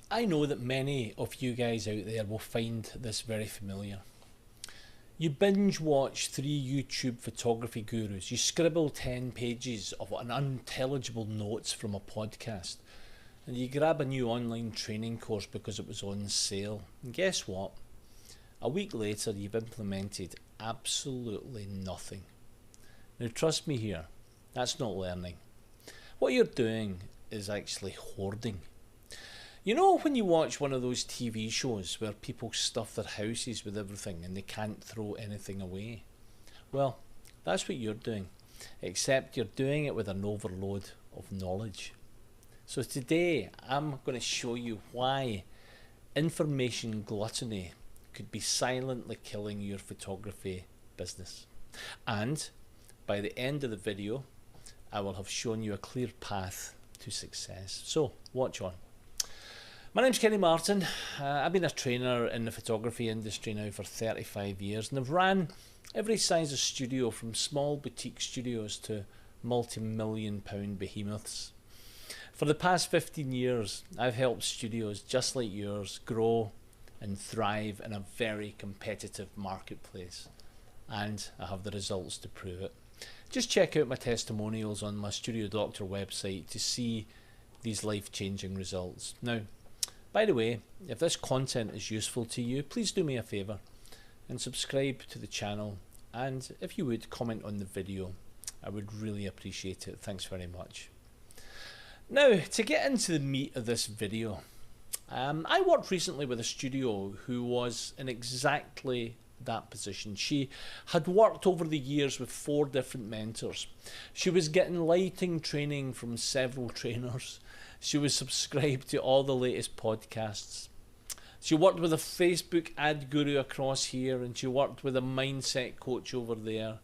I know that many of you guys out there will find this very familiar. You binge watch 3 YouTube photography gurus, you scribble 10 pages of unintelligible notes from a podcast, and you grab a new online training course because it was on sale. And guess what? A week later you've implemented absolutely nothing. Now trust me here, that's not learning. What you're doing is actually hoarding. You know when you watch one of those TV shows where people stuff their houses with everything and they can't throw anything away? Well, that's what you're doing, except you're doing it with an overload of knowledge. So today I'm going to show you why information gluttony could be silently killing your photography business. And by the end of the video, I will have shown you a clear path to success. So watch on. My name's Kenny Martin. I've been a trainer in the photography industry now for 35 years and I've ran every size of studio from small boutique studios to multi-million pound behemoths. For the past 15 years I've helped studios just like yours grow and thrive in a very competitive marketplace, and I have the results to prove it. Just check out my testimonials on my Studio Doctor website to see these life-changing results. Now, by the way, if this content is useful to you, please do me a favour and subscribe to the channel, and if you would, comment on the video. I would really appreciate it. Thanks very much. Now, to get into the meat of this video, I worked recently with a studio who was in exactly that position. She had worked over the years with 4 different mentors. She was getting lighting training from several trainers. She was subscribed to all the latest podcasts. She worked with a Facebook ad guru across here, and she worked with a mindset coach over there,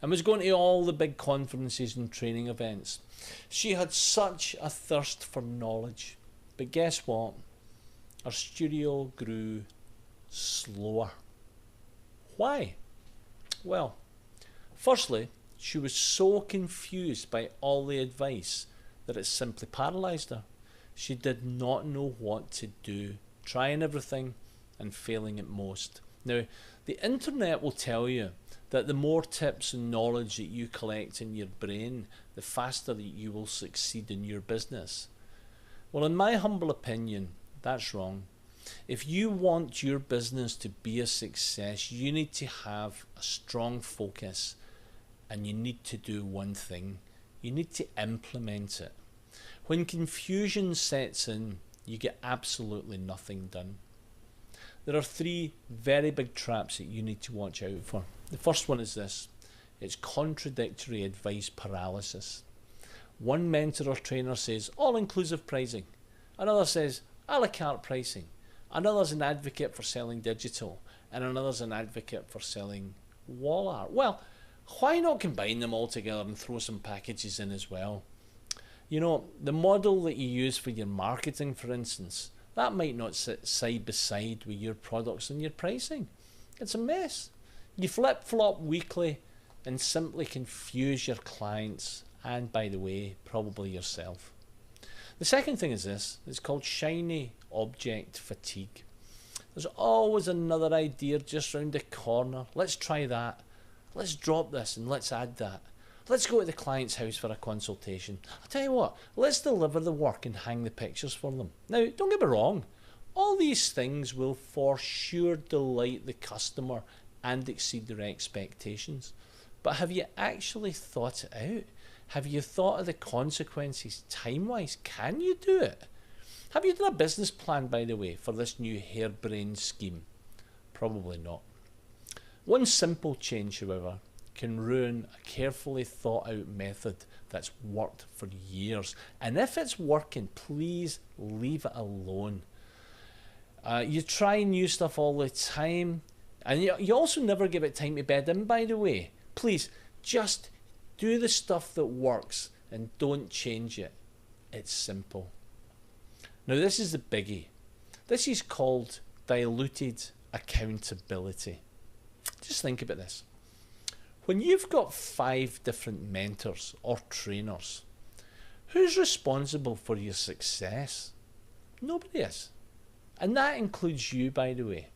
and was going to all the big conferences and training events. She had such a thirst for knowledge. But guess what? Her studio grew slower. Why? Well, firstly, she was so confused by all the advice that it simply paralysed her. She did not know what to do, trying everything and failing at most. Now, the internet will tell you that the more tips and knowledge that you collect in your brain, the faster that you will succeed in your business. Well, in my humble opinion, that's wrong. If you want your business to be a success, you need to have a strong focus, and you need to do one thing. You need to implement it. When confusion sets in, you get absolutely nothing done. There are 3 very big traps that you need to watch out for. The first one is this. It's contradictory advice paralysis. One mentor or trainer says all-inclusive pricing. Another says a la carte pricing. Another's an advocate for selling digital. And another's an advocate for selling wall art. Well, why not combine them all together and throw some packages in as well? You know, the model that you use for your marketing, for instance, that might not sit side by side with your products and your pricing. It's a mess. You flip-flop weekly and simply confuse your clients and, by the way, probably yourself. The second thing is this. It's called shiny object fatigue. There's always another idea just round the corner. Let's try that. Let's drop this and let's add that. Let's go to the client's house for a consultation. I'll tell you what, let's deliver the work and hang the pictures for them. Now, don't get me wrong. All these things will for sure delight the customer and exceed their expectations. But have you actually thought it out? Have you thought of the consequences time-wise? Can you do it? Have you done a business plan, by the way, for this new harebrained scheme? Probably not. One simple change, however, can ruin a carefully thought out method that's worked for years. And if it's working, please leave it alone. You try new stuff all the time, and you also never give it time to bed in, by the way. Please, just do the stuff that works and don't change it. It's simple. Now this is the biggie. This is called diluted accountability. Just think about this. When you've got 5 different mentors or trainers, who's responsible for your success? Nobody is. And that includes you, by the way.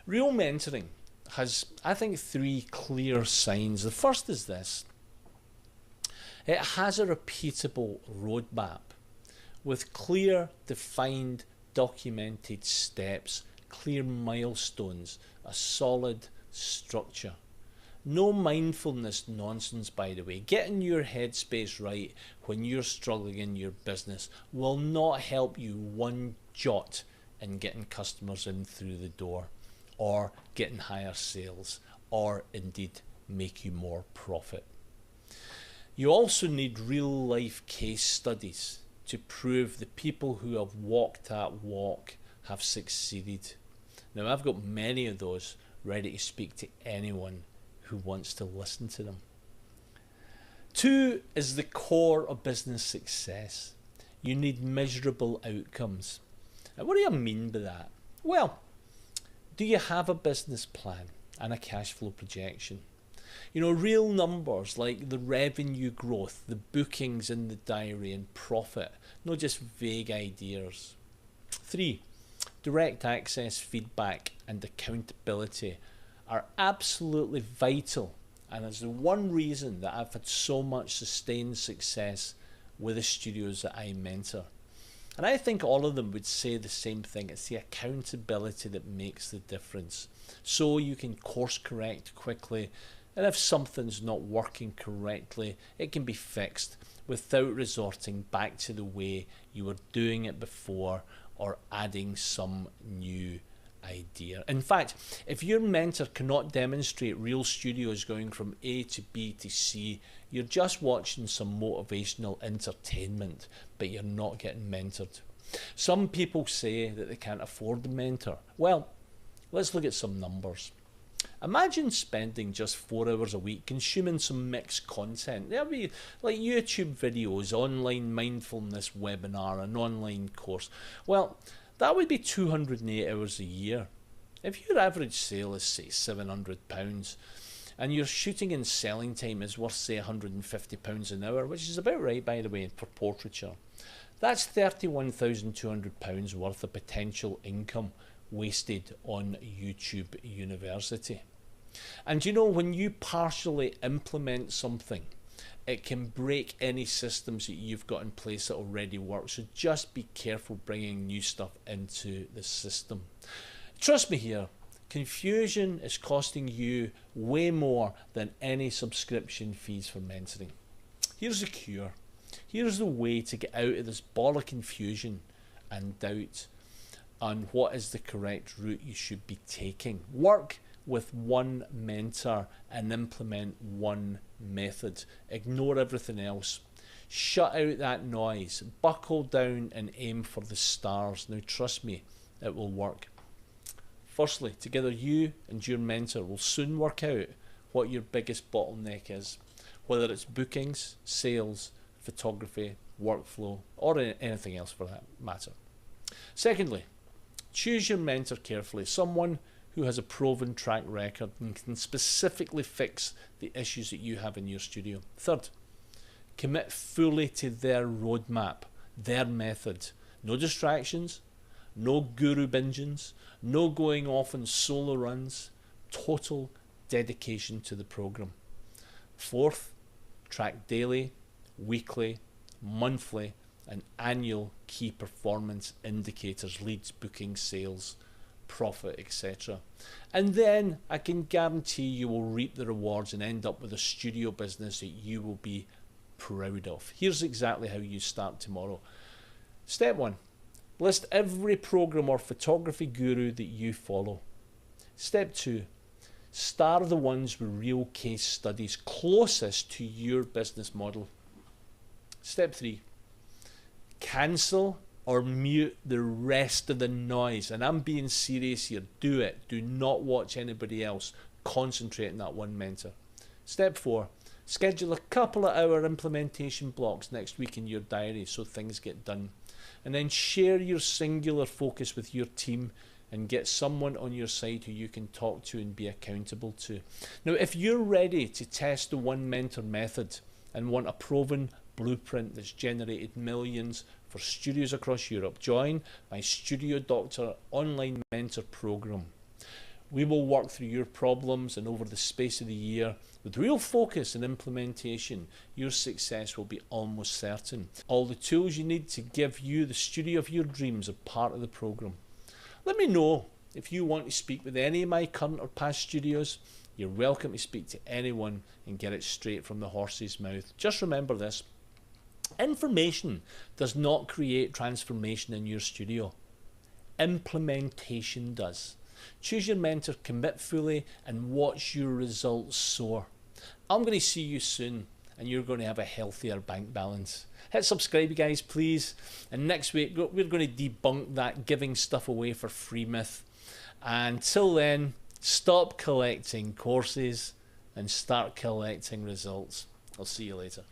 Real mentoring has, I think, 3 clear signs. The first is this. It has a repeatable roadmap with clear, defined, documented steps, clear milestones, a solid structure. No mindfulness nonsense, by the way. Getting your headspace right when you're struggling in your business will not help you one jot in getting customers in through the door, or getting higher sales, or indeed make you more profit. You also need real life case studies to prove the people who have walked that walk have succeeded. Now, I've got many of those ready to speak to anyone who wants to listen to them. 2 is the core of business success. You need measurable outcomes. Now, what do I mean by that? Well, do you have a business plan and a cash flow projection? You know, real numbers like the revenue growth, the bookings in the diary, and profit, not just vague ideas. 3, direct access, feedback and accountability are absolutely vital, and is the one reason that I've had so much sustained success with the studios that I mentor. And I think all of them would say the same thing. It's the accountability that makes the difference. So you can course correct quickly, and if something's not working correctly, it can be fixed without resorting back to the way you were doing it before or adding some new idea. In fact, if your mentor cannot demonstrate real studios going from A to B to C, you're just watching some motivational entertainment, but you're not getting mentored. Some people say that they can't afford a mentor. Well, let's look at some numbers. Imagine spending just 4 hours a week consuming some mixed content. There'll be like YouTube videos, online mindfulness webinar, an online course. Well, that would be 208 hours a year. If your average sale is, say, £700 and your shooting and selling time is worth, say, £150 an hour, which is about right, by the way, for portraiture, that's £31,200 worth of potential income wasted on YouTube University. And you know, when you partially implement something, it can break any systems that you've got in place that already work. So just be careful bringing new stuff into the system. Trust me here, confusion is costing you way more than any subscription fees for mentoring. Here's the cure. Here's the way to get out of this ball of confusion and doubt on what is the correct route you should be taking. Work with one mentor and implement one method. Ignore everything else. Shut out that noise. Buckle down and aim for the stars. Now trust me, it will work. Firstly, together you and your mentor will soon work out what your biggest bottleneck is, whether it's bookings, sales, photography, workflow, or anything else for that matter. Secondly, choose your mentor carefully, someone who has a proven track record and can specifically fix the issues that you have in your studio. Third, commit fully to their roadmap, their method. No distractions, no guru bingings, no going off on solo runs, total dedication to the program. Fourth, track daily, weekly, monthly and annual key performance indicators, leads, bookings, sales, profit, etc. And then I can guarantee you will reap the rewards and end up with a studio business that you will be proud of. Here's exactly how you start tomorrow. Step 1, list every program or photography guru that you follow. Step 2, star the ones with real case studies closest to your business model. Step 3, cancel or mute the rest of the noise. And I'm being serious here. Do it. Do not watch anybody else. Concentrate on that one mentor. Step 4, schedule a couple of hour implementation blocks next week in your diary so things get done. And then share your singular focus with your team and get someone on your side who you can talk to and be accountable to. Now, if you're ready to test the one mentor method and want a proven blueprint that's generated millions for studios across Europe. Join my Studio Doctor online mentor program. We will work through your problems, and over the space of the year, with real focus and implementation, your success will be almost certain. All the tools you need to give you the studio of your dreams are part of the program. Let me know if you want to speak with any of my current or past studios. You're welcome to speak to anyone and get it straight from the horse's mouth. Just remember this: information does not create transformation in your studio. Implementation does. Choose your mentor, commit fully, and watch your results soar. I'm going to see you soon, and you're going to have a healthier bank balance. Hit subscribe, you guys, please. And next week, we're going to debunk that giving stuff away for free myth. Until then, stop collecting courses and start collecting results. I'll see you later.